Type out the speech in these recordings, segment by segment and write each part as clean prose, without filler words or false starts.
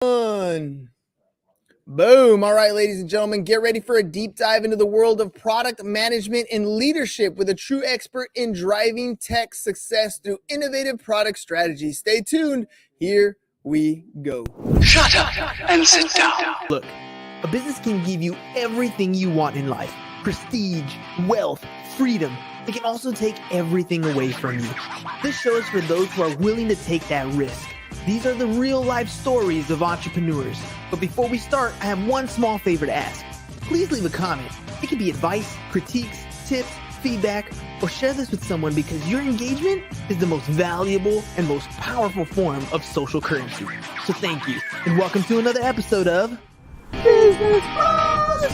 One. Boom. All right, ladies and gentlemen, get ready for a deep dive into the world of product management and leadership with a true expert in driving tech success through innovative product strategies. Stay tuned. Here we go. Shut up and sit down. Look, a business can give you everything you want in life: prestige, wealth, freedom. It can also take everything away from you. This show is for those who are willing to take that risk. These are the real life stories of entrepreneurs. But before we start, I have one small favor to ask. Please leave a comment. It can be advice, critiques, tips, feedback, or share this with someone because your engagement is the most valuable and most powerful form of social currency. So thank you, and welcome to another episode of Business Boss!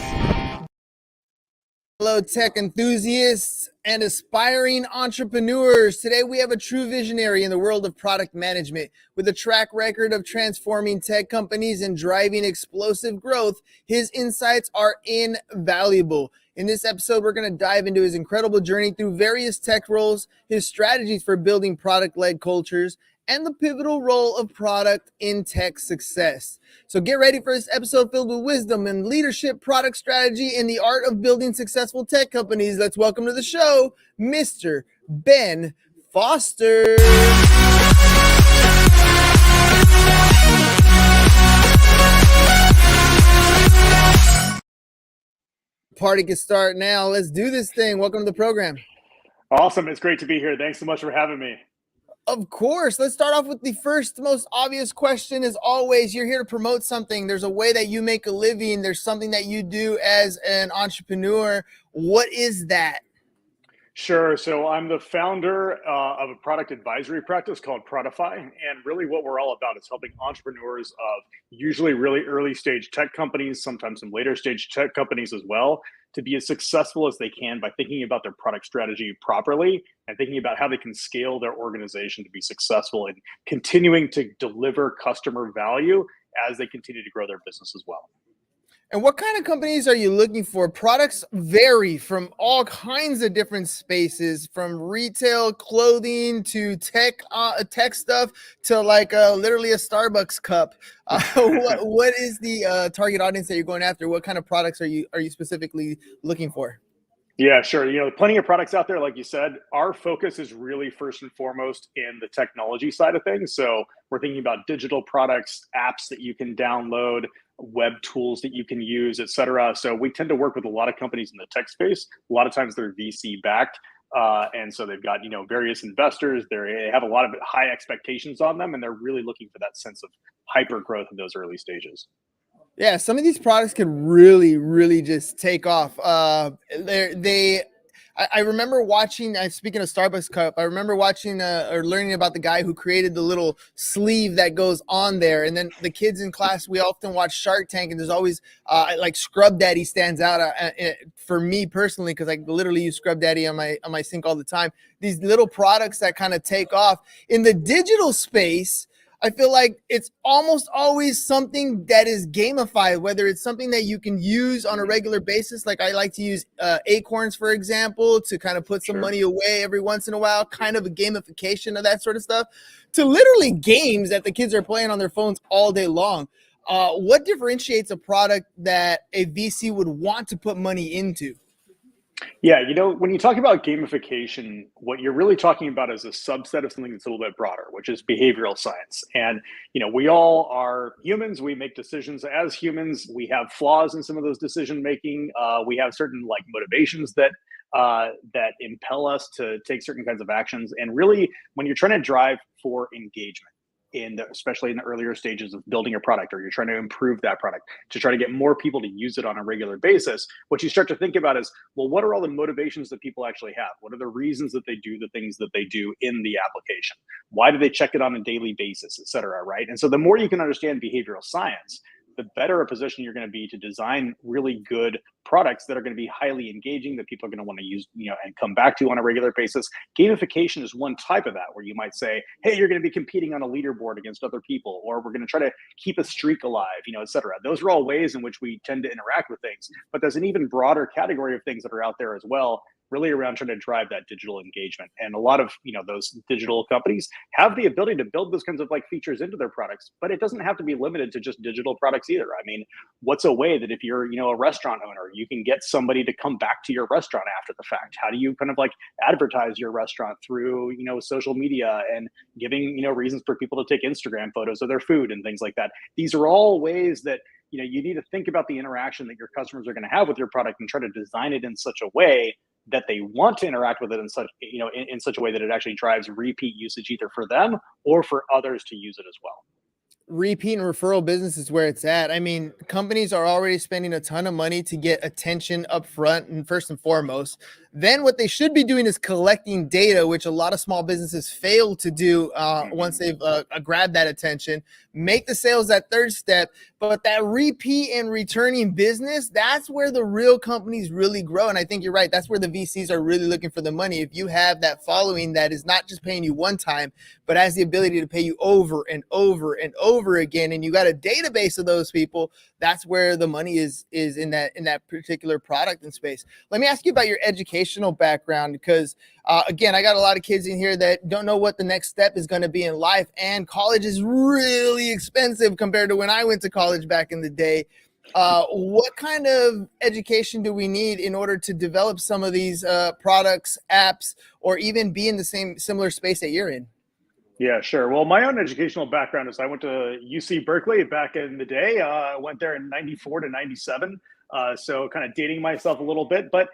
Hello, tech enthusiasts and aspiring entrepreneurs. Today, we have a true visionary in the world of product management. With a track record of transforming tech companies and driving explosive growth, his insights are invaluable. In this episode, we're going to dive into his incredible journey through various tech roles, his strategies for building product-led cultures, and the pivotal role of product in tech success. So get ready for this episode filled with wisdom and leadership, product strategy, and the art of building successful tech companies. Let's welcome to the show, Mr. Ben Foster. Party can start now. Let's do this thing. Welcome to the program. Awesome. It's great to be here. Thanks so much for having me. Of course. Let's start off with the first most obvious question. As always, you're here to promote something. There's a way that you make a living. There's something that you do as an entrepreneur. What is that? Sure. So I'm the founder of a product advisory practice called Prodify. And really what we're all about is helping entrepreneurs of usually really early stage tech companies, sometimes some later stage tech companies as well, to be as successful as they can by thinking about their product strategy properly and thinking about how they can scale their organization to be successful and continuing to deliver customer value as they continue to grow their business as well. And what kind of companies are you looking for? Products vary from all kinds of different spaces, from retail, clothing, to tech stuff, to like literally a Starbucks cup. What is the target audience that you're going after? What kind of products are you specifically looking for? Yeah, sure. Plenty of products out there, like you said. Our focus is really first and foremost in the technology side of things. So we're thinking about digital products, apps that you can download, web tools that you can use, et cetera. So we tend to work with a lot of companies in the tech space. A lot of times they're VC backed. And so they've got, various investors. They have a lot of high expectations on them, and they're really looking for that sense of hyper growth in those early stages. Yeah, some of these products could really, really just take off. I remember watching, speaking of Starbucks cup, I remember watching or learning about the guy who created the little sleeve that goes on there. And then the kids in class, we often watch Shark Tank, and there's always like Scrub Daddy stands out for me personally, because I literally use Scrub Daddy on my sink all the time. These little products that kind of take off in the digital space. I feel like it's almost always something that is gamified, whether it's something that you can use on a regular basis. Like I like to use Acorns, for example, to kind of put some money away every once in a while, kind of a gamification of that sort of stuff, to literally games that the kids are playing on their phones all day long. What differentiates a product that a VC would want to put money into? Yeah, when you talk about gamification, what you're really talking about is a subset of something that's a little bit broader, which is behavioral science. And, we all are humans. We make decisions as humans. We have flaws in some of those decision making. We have certain motivations that impel us to take certain kinds of actions. And really, when you're trying to drive for engagement, especially in the earlier stages of building a product, or you're trying to improve that product to try to get more people to use it on a regular basis, what you start to think about is, well, what are all the motivations that people actually have? What are the reasons that they do the things that they do in the application? Why do they check it on a daily basis, et cetera, right? And so the more you can understand behavioral science, the better a position you're going to be to design really good products that are going to be highly engaging, that people are going to want to use, and come back to on a regular basis. Gamification is one type of that, where you might say, hey, you're going to be competing on a leaderboard against other people, or we're going to try to keep a streak alive, et cetera. Those are all ways in which we tend to interact with things. But there's an even broader category of things that are out there as well really around trying to drive that digital engagement. And a lot of, those digital companies have the ability to build those kinds of like features into their products, but it doesn't have to be limited to just digital products either. I mean, what's a way that if you're, a restaurant owner, you can get somebody to come back to your restaurant after the fact? How do you kind of like advertise your restaurant through, social media and giving, reasons for people to take Instagram photos of their food and things like that? These are all ways that, you need to think about the interaction that your customers are going to have with your product and try to design it in such a way that they want to interact with it in such, in such a way that it actually drives repeat usage either for them or for others to use it as well. Repeat and referral business is where it's at. I mean, companies are already spending a ton of money to get attention up front and first and foremost. Then what they should be doing is collecting data, which a lot of small businesses fail to do once they've grabbed that attention. Make the sales that third step, but that repeat and returning business, that's where the real companies really grow. And I think you're right. That's where the VCs are really looking for the money. If you have that following that is not just paying you one time, but has the ability to pay you over and over and over again, and you got a database of those people, that's where the money is in that particular product and space. Let me ask you about your educational background, because again, I got a lot of kids in here that don't know what the next step is going to be in life, and college is really expensive compared to when I went to college back in the day. What kind of education do we need in order to develop some of these products, apps, or even be in the similar space that you're in? Yeah, sure. Well, my own educational background is I went to UC Berkeley back in the day. I went there in 94 to 97. So kind of dating myself a little bit. But,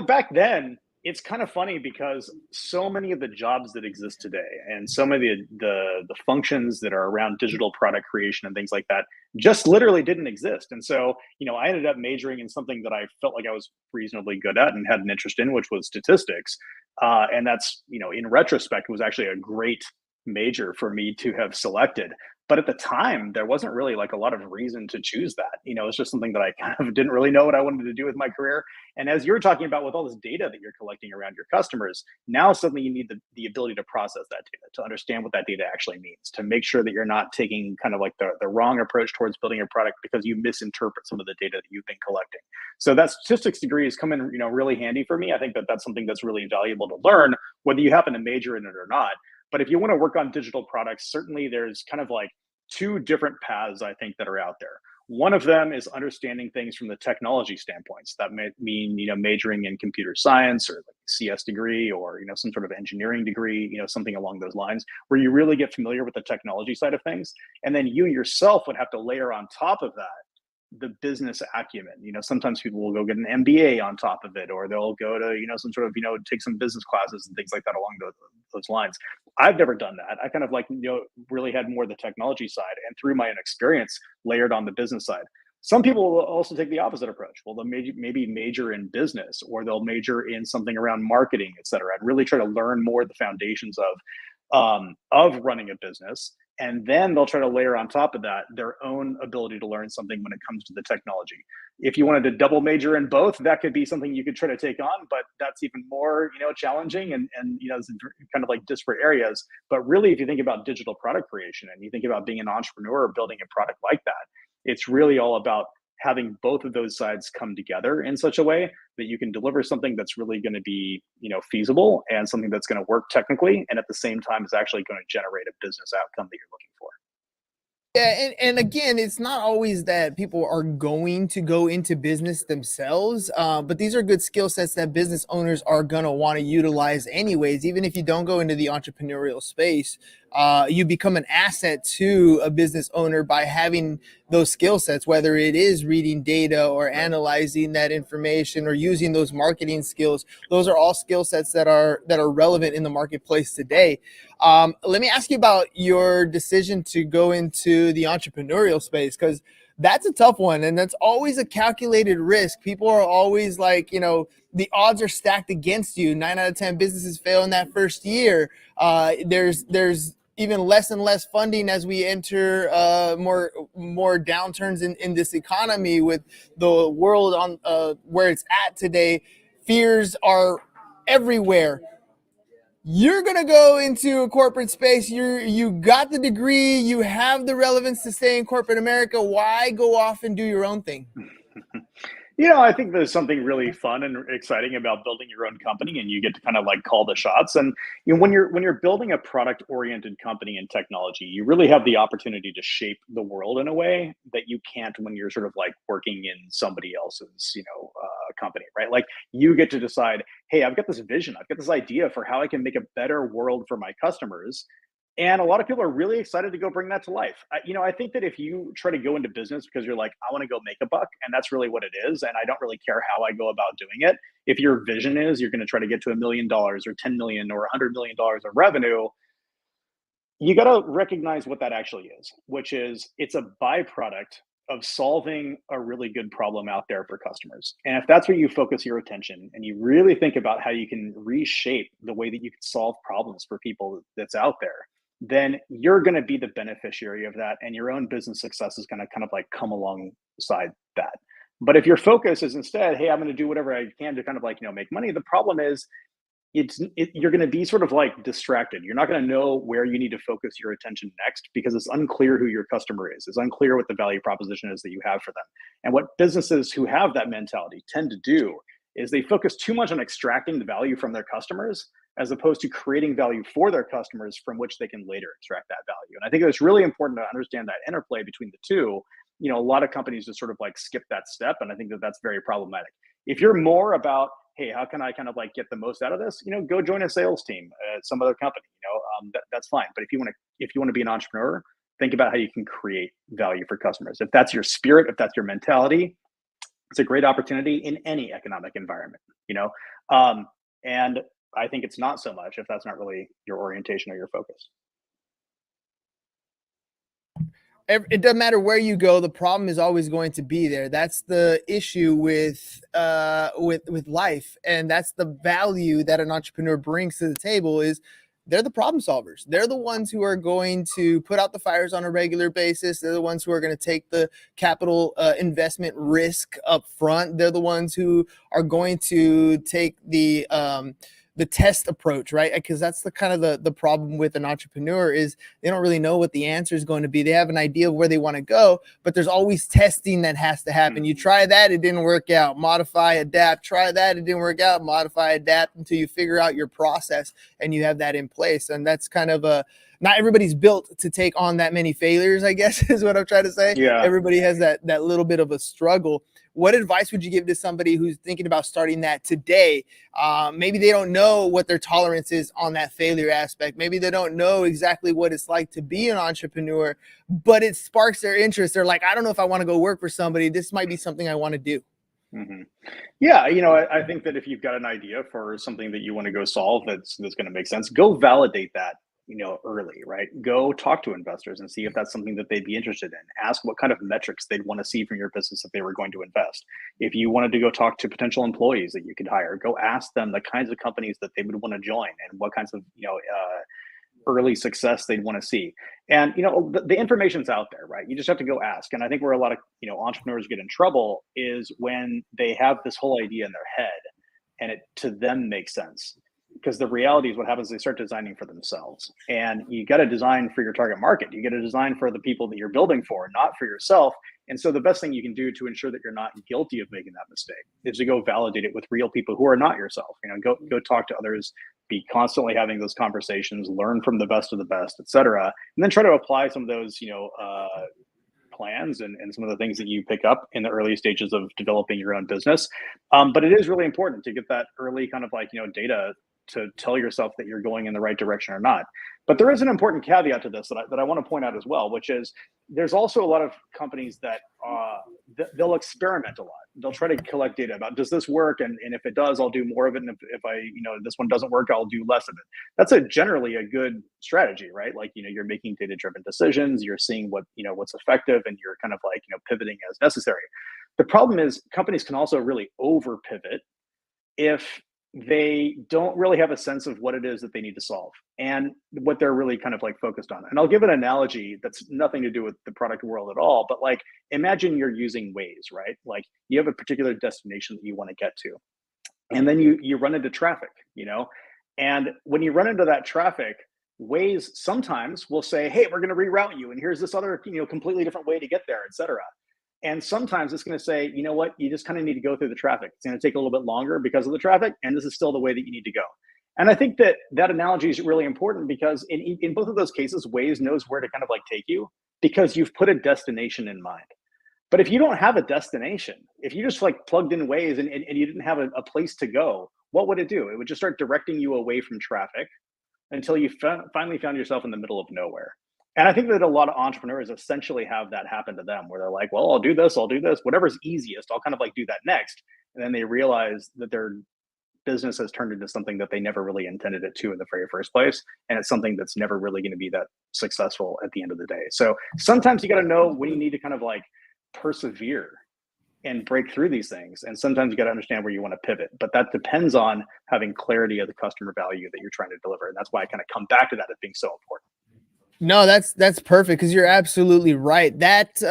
back then, it's kind of funny because so many of the jobs that exist today and so many of the functions that are around digital product creation and things like that just literally didn't exist. And so, I ended up majoring in something that I felt like I was reasonably good at and had an interest in, which was statistics. And that's, in retrospect, was actually a great major for me to have selected. But at the time, there wasn't really like a lot of reason to choose that. It's just something that I kind of didn't really know what I wanted to do with my career. And as you're talking about with all this data that you're collecting around your customers, now suddenly you need the ability to process that data, to understand what that data actually means, to make sure that you're not taking kind of like the wrong approach towards building a product because you misinterpret some of the data that you've been collecting. So that statistics degree has come in, really handy for me. I think that that's something that's really valuable to learn, whether you happen to major in it or not. But if you want to work on digital products, certainly there's kind of like two different paths I think that are out there. One of them is understanding things from the technology standpoints. That may mean, majoring in computer science or like CS degree or, some sort of engineering degree, something along those lines where you really get familiar with the technology side of things. And then you yourself would have to layer on top of that the business acumen. Sometimes people will go get an MBA on top of it, or they'll go to, some sort of, take some business classes and things like that along those lines. I've never done that. I kind of like, really had more the technology side and through my own experience layered on the business side. Some people will also take the opposite approach. Well, they'll maybe major in business, or they'll major in something around marketing, et cetera, and really try to learn more of the foundations of running a business. And then they'll try to layer on top of that their own ability to learn something when it comes to the technology. If you wanted to double major in both, that could be something you could try to take on, but that's even more, challenging and it's kind of like disparate areas. But really, if you think about digital product creation and you think about being an entrepreneur or building a product like that, it's really all about having both of those sides come together in such a way that you can deliver something that's really going to be, feasible and something that's going to work technically, and at the same time is actually going to generate a business outcome that you're looking for. Yeah, and again, it's not always that people are going to go into business themselves, but these are good skill sets that business owners are going to want to utilize anyways. Even if you don't go into the entrepreneurial space, you become an asset to a business owner by having those skill sets, whether it is reading data or analyzing that information or using those marketing skills. Those are all skill sets that are relevant in the marketplace today. Let me ask you about your decision to go into the entrepreneurial space, because that's a tough one, and that's always a calculated risk. People are always like, the odds are stacked against you. 9 out of 10 businesses fail in that first year. There's even less and less funding as we enter more downturns in this economy with the world on where it's at today. Fears are everywhere. You're going to go into a corporate space. You got the degree. You have the relevance to stay in corporate America. Why go off and do your own thing? I think there's something really fun and exciting about building your own company, and you get to kind of like call the shots. And when you're building a product-oriented company in technology, you really have the opportunity to shape the world in a way that you can't when you're sort of like working in somebody else's, company, right? Like you get to decide, hey, I've got this vision, I've got this idea for how I can make a better world for my customers, and a lot of people are really excited to go bring that to life. I think that if you try to go into business because you're like, I want to go make a buck, and that's really what it is, and I don't really care how I go about doing it. If your vision is you're going to try to get to $1 million or 10 million or $100 million of revenue, you got to recognize what that actually is, which is it's a byproduct of solving a really good problem out there for customers. And if that's where you focus your attention and you really think about how you can reshape the way that you can solve problems for people that's out there, then you're going to be the beneficiary of that. And your own business success is going to kind of like come alongside that. But if your focus is instead, hey, I'm going to do whatever I can to kind of like, make money, the problem is you're going to be sort of like distracted. You're not going to know where you need to focus your attention next because it's unclear who your customer is. It's unclear what the value proposition is that you have for them. And what businesses who have that mentality tend to do is they focus too much on extracting the value from their customers as opposed to creating value for their customers from which they can later extract that value. And I think it's really important to understand that interplay between the two. A lot of companies just sort of like skip that step. And I think that that's very problematic. If you're more about, hey, how can I kind of like get the most out of this? Go join a sales team at some other company. That's fine. But if you want to be an entrepreneur, think about how you can create value for customers. If that's your spirit, if that's your mentality, it's a great opportunity in any economic environment. And I think it's not so much if that's not really your orientation or your focus. It doesn't matter where you go, the problem is always going to be there. That's the issue with life, and that's the value that an entrepreneur brings to the table. Is they're the problem solvers. They're the ones who are going to put out the fires on a regular basis. They're the ones who are going to take the capital investment risk up front. They're the ones who are going to take the test approach, right? Because that's the kind of the problem with an entrepreneur is they don't really know what the answer is going to be. They have an idea of where they want to go, but there's always testing that has to happen. You try that, it didn't work out, modify, adapt, try that, it didn't work out, modify, adapt until you figure out your process and you have that in place. And that's kind of not everybody's built to take on that many failures, I guess is what I'm trying to say. Yeah. Everybody has that little bit of a struggle. What advice would you give to somebody who's thinking about starting that today? Maybe they don't know what their tolerance is on that failure aspect. Maybe they don't know exactly what it's like to be an entrepreneur, but it sparks their interest. They're like, I don't know if I want to go work for somebody. This might be something I want to do. Mm-hmm. Yeah, I think that if you've got an idea for something that you want to go solve that's going to make sense, go validate that, early, right? Go talk to investors and see if that's something that they'd be interested in. Ask what kind of metrics they'd want to see from your business if they were going to invest. If you wanted to go talk to potential employees that you could hire, go ask them the kinds of companies that they would want to join and what kinds of, early success they'd want to see. And the information's out there, right? You just have to go ask. And I think where a lot of entrepreneurs get in trouble is when they have this whole idea in their head and it to them makes sense. Because the reality is what happens is they start designing for themselves. And you got to design for your target market. You got to design for the people that you're building for, not for yourself. And so the best thing you can do to ensure that you're not guilty of making that mistake is to go validate it with real people who are not yourself. Go talk to others, be constantly having those conversations, learn from the best of the best, et cetera. And then try to apply some of those, plans and some of the things that you pick up in the early stages of developing your own business. But it is really important to get that early kind of like, data to tell yourself that you're going in the right direction or not. But there is an important caveat to this that I want to point out as well, which is there's also a lot of companies that they'll experiment a lot. They'll try to collect data about, does this work? And if it does, I'll do more of it. And if this one doesn't work, I'll do less of it. That's generally a good strategy, right? Like, you're making data-driven decisions, you're seeing what's effective, and you're kind of like, pivoting as necessary. The problem is companies can also really over pivot if they don't really have a sense of what it is that they need to solve and what they're really kind of like focused on. And I'll give an analogy that's nothing to do with the product world at all, but like imagine you're using Waze, right? Like you have a particular destination that you want to get to, and then you run into traffic, and when you run into that traffic, Waze sometimes will say, hey, we're going to reroute you, and here's this other, completely different way to get there, et cetera. And sometimes it's going to say, you know what, you just kind of need to go through the traffic. It's going to take a little bit longer because of the traffic, and this is still the way that you need to go. And I think that that analogy is really important because in both of those cases, Waze knows where to kind of like take you because you've put a destination in mind. But if you don't have a destination, if you just like plugged in Waze and you didn't have a place to go, what would it do? It would just start directing you away from traffic until you finally found yourself in the middle of nowhere. And I think that a lot of entrepreneurs essentially have that happen to them where they're like, well, I'll do this, whatever's easiest, I'll kind of like do that next. And then they realize that their business has turned into something that they never really intended it to in the very first place. And it's something that's never really going to be that successful at the end of the day. So sometimes you got to know when you need to kind of like persevere and break through these things. And sometimes you got to understand where you want to pivot, but that depends on having clarity of the customer value that you're trying to deliver. And that's why I kind of come back to that as being so important. No, that's perfect because you're absolutely right. That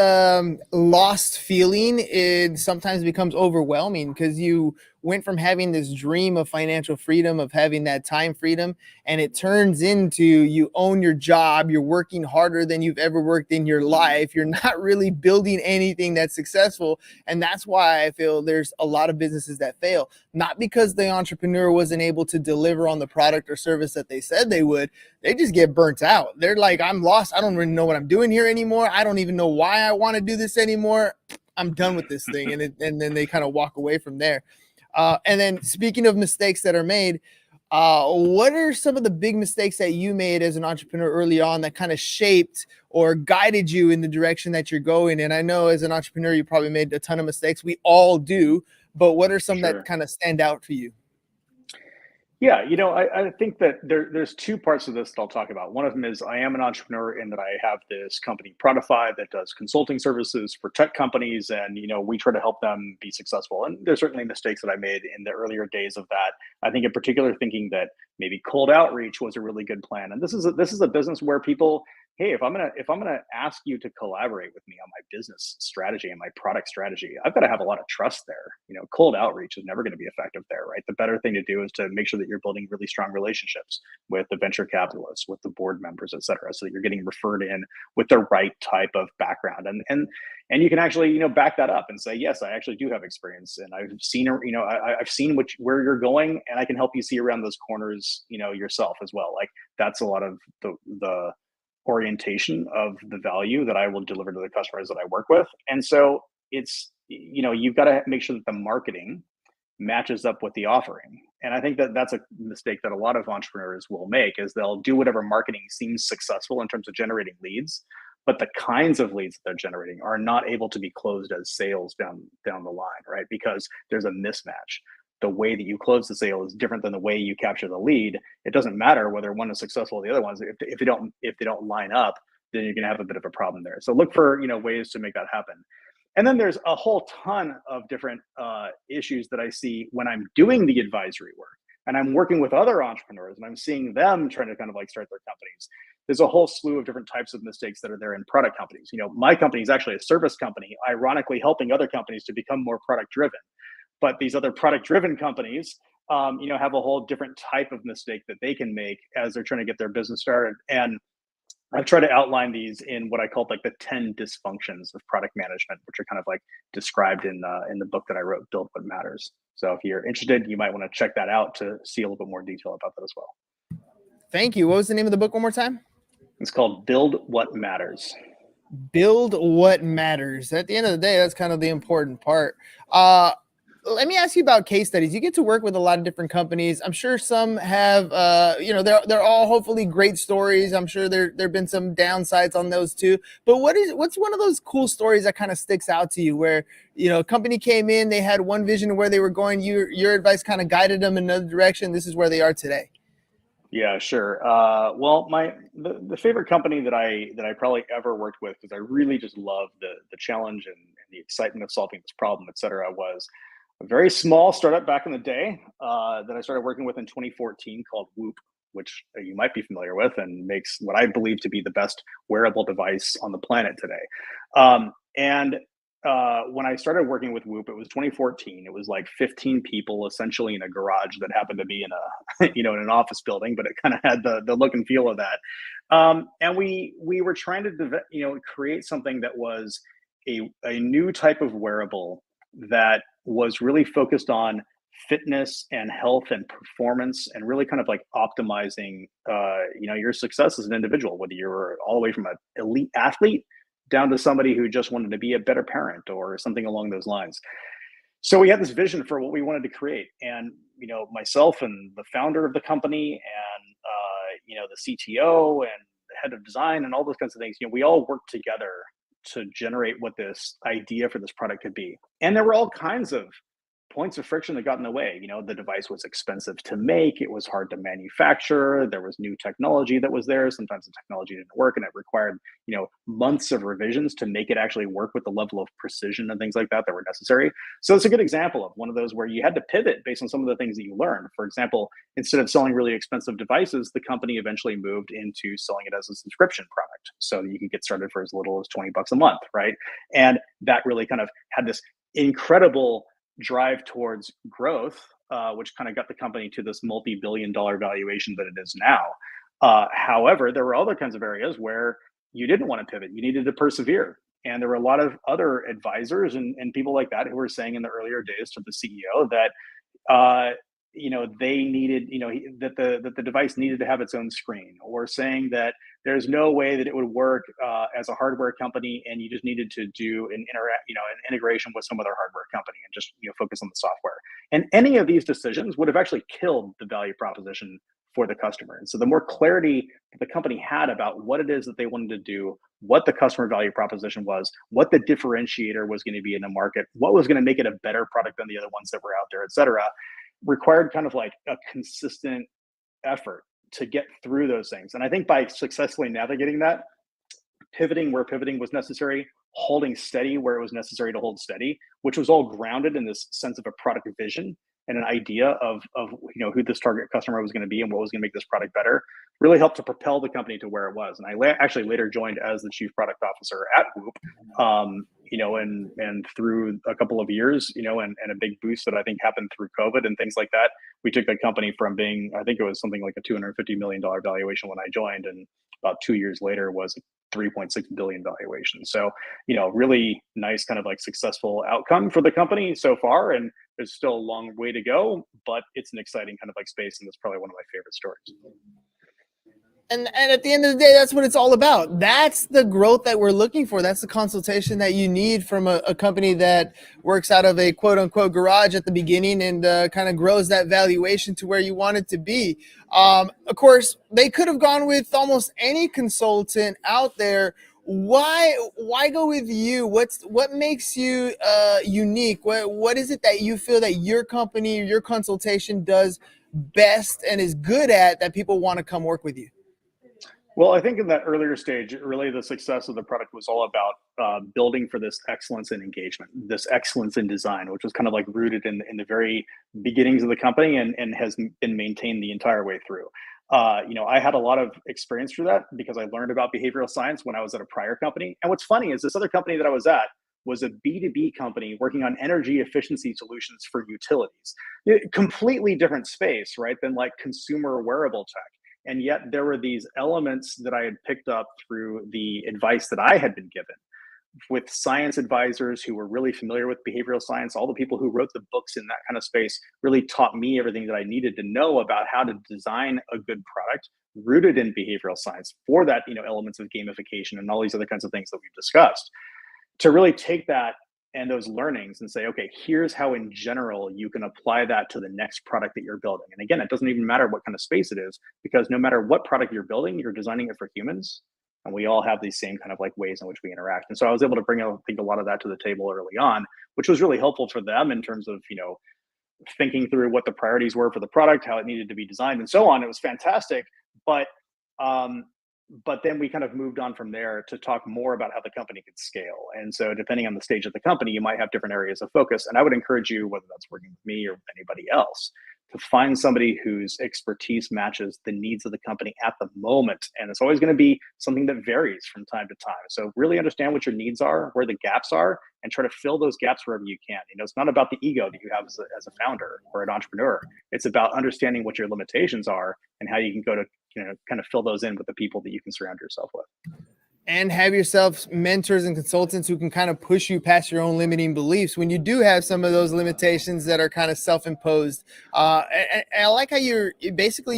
lost feeling, it sometimes becomes overwhelming because you went from having this dream of financial freedom, of having that time freedom, and it turns into you own your job, you're working harder than you've ever worked in your life. You're not really building anything that's successful, and that's why I feel there's a lot of businesses that fail, not because the entrepreneur wasn't able to deliver on the product or service that they said they would. They just get burnt out. They're like, I'm lost. I don't really know what I'm doing here anymore. I don't even know why I want to do this anymore. I'm done with this thing. And then they kind of walk away from there. And then speaking of mistakes that are made, what are some of the big mistakes that you made as an entrepreneur early on that kind of shaped or guided you in the direction that you're going? And I know as an entrepreneur, you probably made a ton of mistakes. We all do. But what are some that kind of stand out for you? Yeah, I think that there's two parts of this that I'll talk about. One of them is I am an entrepreneur in that I have this company, Prodify, that does consulting services for tech companies, and we try to help them be successful. And there's certainly mistakes that I made in the earlier days of that. I think in particular thinking that maybe cold outreach was a really good plan. And this is a business where people, hey, if I'm gonna ask you to collaborate with me on my business strategy and my product strategy, I've got to have a lot of trust there. Cold outreach is never going to be effective there, right? The better thing to do is to make sure that you're building really strong relationships with the venture capitalists, with the board members, et cetera, so that you're getting referred in with the right type of background. And you can actually, back that up and say, yes, I actually do have experience, and I've seen, I've seen where you're going, and I can help you see around those corners, yourself as well. Like that's a lot of the orientation of the value that I will deliver to the customers that I work with. And so it's, you've got to make sure that the marketing matches up with the offering. And I think that that's a mistake that a lot of entrepreneurs will make is they'll do whatever marketing seems successful in terms of generating leads, but the kinds of leads that they're generating are not able to be closed as sales down the line, right? Because there's a mismatch. The way that you close the sale is different than the way you capture the lead. It doesn't matter whether one is successful or the other ones. If they don't line up, then you're going to have a bit of a problem there. So look for ways to make that happen. And then there's a whole ton of different issues that I see when I'm doing the advisory work and I'm working with other entrepreneurs and I'm seeing them trying to kind of like start their companies. There's a whole slew of different types of mistakes that are there in product companies. My company is actually a service company, ironically helping other companies to become more product driven. But these other product driven companies, have a whole different type of mistake that they can make as they're trying to get their business started. And I've tried to outline these in what I called like the 10 dysfunctions of product management, which are kind of like described in the book that I wrote, Build What Matters. So if you're interested, you might want to check that out to see a little bit more detail about that as well. Thank you. What was the name of the book one more time? It's called Build What Matters. Build what matters. At the end of the day, that's kind of the important part. Let me ask you about case studies. You get to work with a lot of different companies. I'm sure some have, they're all hopefully great stories. I'm sure there've been some downsides on those too. But what's one of those cool stories that kind of sticks out to you where, a company came in, they had one vision of where they were going. Your advice kind of guided them in another direction. This is where they are today. Yeah, sure. Well, the favorite company that I probably ever worked with, because I really just love the challenge and the excitement of solving this problem, et cetera, was a very small startup back in the day that I started working with in 2014 called Whoop, which you might be familiar with and makes what I believe to be the best wearable device on the planet today. When I started working with Whoop, it was 2014. It was like 15 people essentially in a garage that happened to be in a, in an office building, but it kind of had the look and feel of that. And we were trying to, create something that was a new type of wearable that was really focused on fitness and health and performance and really kind of like optimizing your success as an individual, whether you're all the way from an elite athlete down to somebody who just wanted to be a better parent or something along those lines. So we had this vision for what we wanted to create, and myself and the founder of the company and the CTO and the head of design and all those kinds of things, we all worked together to generate what this idea for this product could be. And there were all kinds of points of friction that got in the way. The device was expensive to make. It was hard to manufacture. There was new technology that was there. Sometimes the technology didn't work, and it required, months of revisions to make it actually work with the level of precision and things like that were necessary. So it's a good example of one of those where you had to pivot based on some of the things that you learned. For example, instead of selling really expensive devices, the company eventually moved into selling it as a subscription product. So you can get started for as little as $20 a month, right? And that really kind of had this incredible drive towards growth, which kind of got the company to this multi-billion-dollar valuation that it is now. However, there were other kinds of areas where you didn't want to pivot. You needed to persevere. And there were a lot of other advisors and people like that who were saying in the earlier days to the CEO that they needed, that the device needed to have its own screen, or saying that there's no way that it would work as a hardware company, and you just needed to do an integration with some other hardware company and just focus on the software. And any of these decisions would have actually killed the value proposition for the customer. And so the more clarity that the company had about what it is that they wanted to do, what the customer value proposition was, what the differentiator was going to be in the market, what was going to make it a better product than the other ones that were out there, et cetera, required kind of like a consistent effort to get through those things. And I think by successfully navigating that, pivoting where pivoting was necessary, holding steady where it was necessary to hold steady, which was all grounded in this sense of a product vision and an idea of who this target customer was going to be and what was going to make this product better, really helped to propel the company to where it was. And I actually later joined as the chief product officer at Whoop, and through a couple of years, and a big boost that I think happened through COVID and things like that, we took the company from being, I think it was something like a $250 million valuation when I joined, and about 2 years later was a $3.6 billion valuation. So, really nice kind of like successful outcome for the company so far. And there's still a long way to go, but it's an exciting kind of like space. And it's probably one of my favorite stories. And at the end of the day, that's what it's all about. That's the growth that we're looking for. That's the consultation that you need from a company that works out of a quote unquote garage at the beginning and kind of grows that valuation to where you want it to be. Of course, they could have gone with almost any consultant out there. Why go with you? What makes you unique? What is it that you feel that your company, your consultation does best and is good at that people want to come work with you? Well, I think in that earlier stage, really the success of the product was all about building for this excellence in engagement, this excellence in design, which was kind of like rooted in the very beginnings of the company and has been maintained the entire way through. I had a lot of experience through that because I learned about behavioral science when I was at a prior company. And what's funny is this other company that I was at was a B2B company working on energy efficiency solutions for utilities. Completely different space, right, than like consumer wearable tech. And yet there were these elements that I had picked up through the advice that I had been given with science advisors who were really familiar with behavioral science. All the people who wrote the books in that kind of space really taught me everything that I needed to know about how to design a good product rooted in behavioral science for that, elements of gamification and all these other kinds of things that we've discussed, to really take that and those learnings and say, okay, here's how in general you can apply that to the next product that you're building. And again, it doesn't even matter what kind of space it is, because no matter what product you're building, you're designing it for humans. And we all have these same kind of like ways in which we interact. And so I was able to bring, I think, a lot of that to the table early on, which was really helpful for them in terms of, thinking through what the priorities were for the product, how it needed to be designed and so on. It was fantastic. But then we kind of moved on from there to talk more about how the company could scale. And so depending on the stage of the company, you might have different areas of focus. And I would encourage you, whether that's working with me or with anybody else, to find somebody whose expertise matches the needs of the company at the moment. And it's always going to be something that varies from time to time. So really understand what your needs are, where the gaps are, and try to fill those gaps wherever you can. It's not about the ego that you have as a founder or an entrepreneur. It's about understanding what your limitations are and how you can go to kind of fill those in with the people that you can surround yourself with. and have yourself mentors and consultants who can kind of push you past your own limiting beliefs when you do have some of those limitations that are kind of self-imposed. And I like how you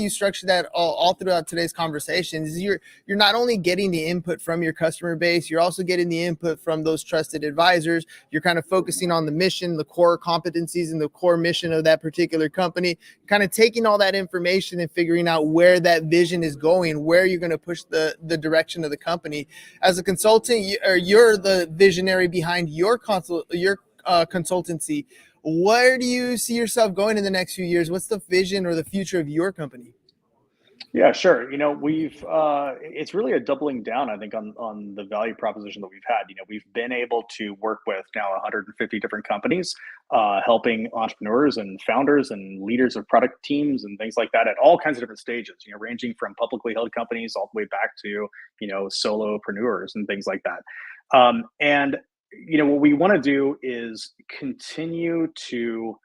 structure that all throughout today's conversations. You're not only getting the input from your customer base, you're also getting the input from those trusted advisors. You're kind of focusing on the mission, the core competencies, and the core mission of that particular company, kind of taking all that information and figuring out where that vision is going, where you're going to push the direction of the company. As a consultant, you're the visionary behind your consultancy. Where do you see yourself going in the next few years? What's the vision or the future of your company? Yeah, sure. We've it's really a doubling down, I think, on the value proposition that we've had. We've been able to work with now 150 different companies, helping entrepreneurs and founders and leaders of product teams and things like that at all kinds of different stages. Ranging from publicly held companies all the way back to solopreneurs and things like that. And what we want to do is continue to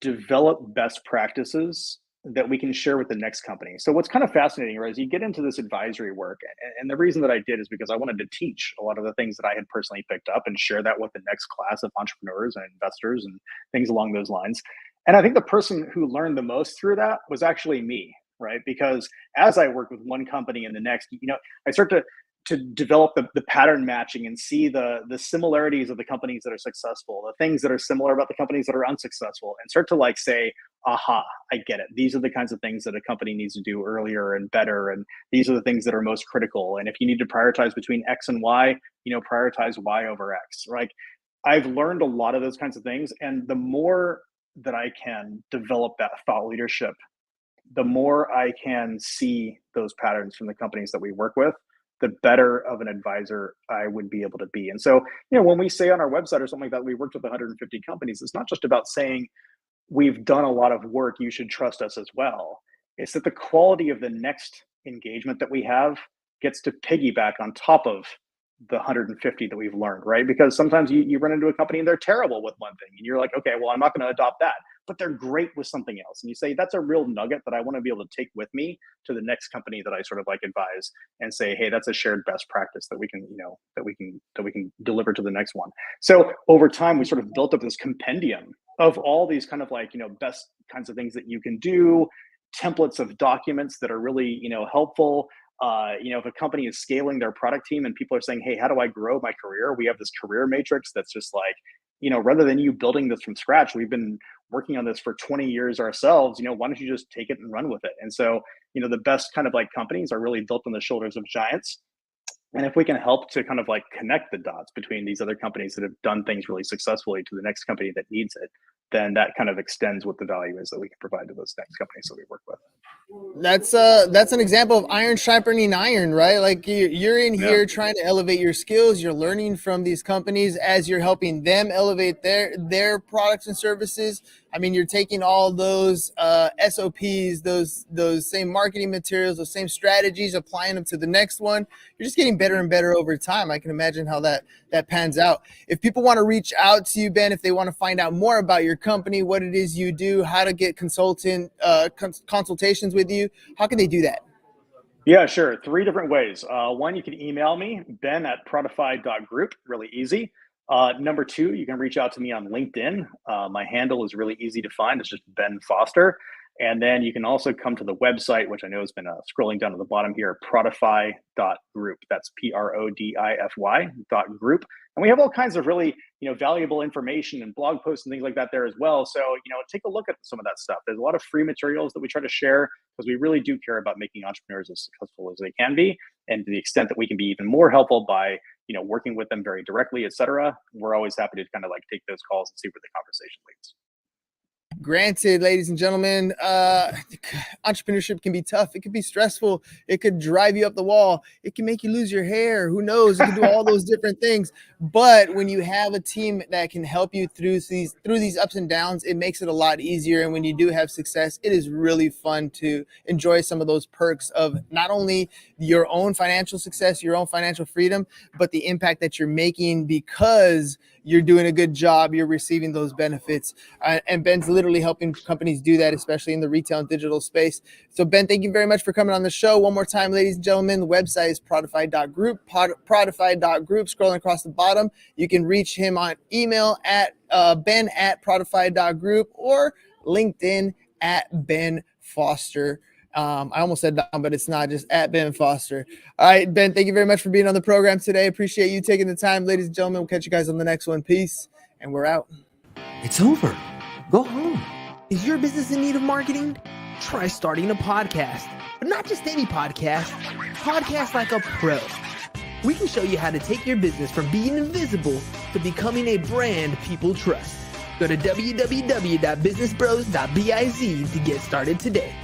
develop best practices that we can share with the next company. So what's kind of fascinating, right, is you get into this advisory work, and the reason that I did is because I wanted to teach a lot of the things that I had personally picked up and share that with the next class of entrepreneurs and investors and things along those lines. And I think the person who learned the most through that was actually me, right? Because as I work with one company and the next, I start to develop the pattern matching and see the similarities of the companies that are successful, the things that are similar about the companies that are unsuccessful, and start to say, aha, I get it. These are the kinds of things that a company needs to do earlier and better. And these are the things that are most critical. And if you need to prioritize between X and Y, prioritize Y over X. Right? I've learned a lot of those kinds of things. And the more that I can develop that thought leadership, the more I can see those patterns from the companies that we work with, the better of an advisor I would be able to be. And so, when we say on our website or something like that, we worked with 150 companies, it's not just about saying we've done a lot of work, you should trust us as well. It's that the quality of the next engagement that we have gets to piggyback on top of the 150 that we've learned, right? Because sometimes you run into a company and they're terrible with one thing and you're like, okay, well, I'm not going to adopt that, but they're great with something else. And you say, that's a real nugget that I want to be able to take with me to the next company that I sort of advise and say, hey, that's a shared best practice that we can, that we can deliver to the next one. So over time, we sort of built up this compendium of all these kind of best kinds of things that you can do, templates of documents that are really, helpful. If a company is scaling their product team and people are saying, hey, how do I grow my career? We have this career matrix that's just rather than you building this from scratch, we've been working on this for 20 years ourselves. Why don't you just take it and run with it? And so, the best kind of companies are really built on the shoulders of giants. And if we can help to kind of connect the dots between these other companies that have done things really successfully to the next company that needs it, then that kind of extends what the value is that we can provide to those next companies that we work with. That's an example of iron sharpening iron, right? You're in here trying to elevate your skills. You're learning from these companies as you're helping them elevate their products and services. I mean, you're taking all those SOPs, those same marketing materials, those same strategies, applying them to the next one. You're just getting better and better over time. I can imagine how that pans out. If people want to reach out to you, Ben, if they want to find out more about your company, what it is you do, how to get consultations with you, how can they do that? Yeah, sure. 3 different ways. One, you can email me, ben@prodify.group, really easy. Number 2, you can reach out to me on LinkedIn. My handle is really easy to find. It's just Ben Foster. And then you can also come to the website, which I know has been scrolling down to the bottom here, prodify.group. That's PRODIFY.group. And we have all kinds of really, valuable information and blog posts and things like that there as well. So, take a look at some of that stuff. There's a lot of free materials that we try to share because we really do care about making entrepreneurs as successful as they can be. And to the extent that we can be even more helpful by, working with them very directly, et cetera, we're always happy to kind of take those calls and see where the conversation leads. Granted, ladies and gentlemen, entrepreneurship can be tough. It can be stressful. It could drive you up the wall. It can make you lose your hair. Who knows? It can do all those different things. But when you have a team that can help you through these ups and downs, it makes it a lot easier. And when you do have success, it is really fun to enjoy some of those perks of not only your own financial success, your own financial freedom, but the impact that you're making because you're doing a good job. You're receiving those benefits. And Ben's literally literally helping companies do that, especially in the retail and digital space. So Ben, thank you very much for coming on the show. One more time, ladies and gentlemen, the website is prodify.group, prodify.group. Scrolling across the bottom, you can reach him on email at ben@prodify.group or LinkedIn at Ben Foster. I almost said Don, but it's not, just at Ben Foster. All right, Ben, thank you very much for being on the program today. Appreciate you taking the time. Ladies and gentlemen, we'll catch you guys on the next one. Peace, and we're out. It's over. Go home. Is your business in need of marketing? Try starting a podcast, but not just any podcast. Podcast like a pro. We can show you how to take your business from being invisible to becoming a brand people trust. Go to www.businessbros.biz to get started today.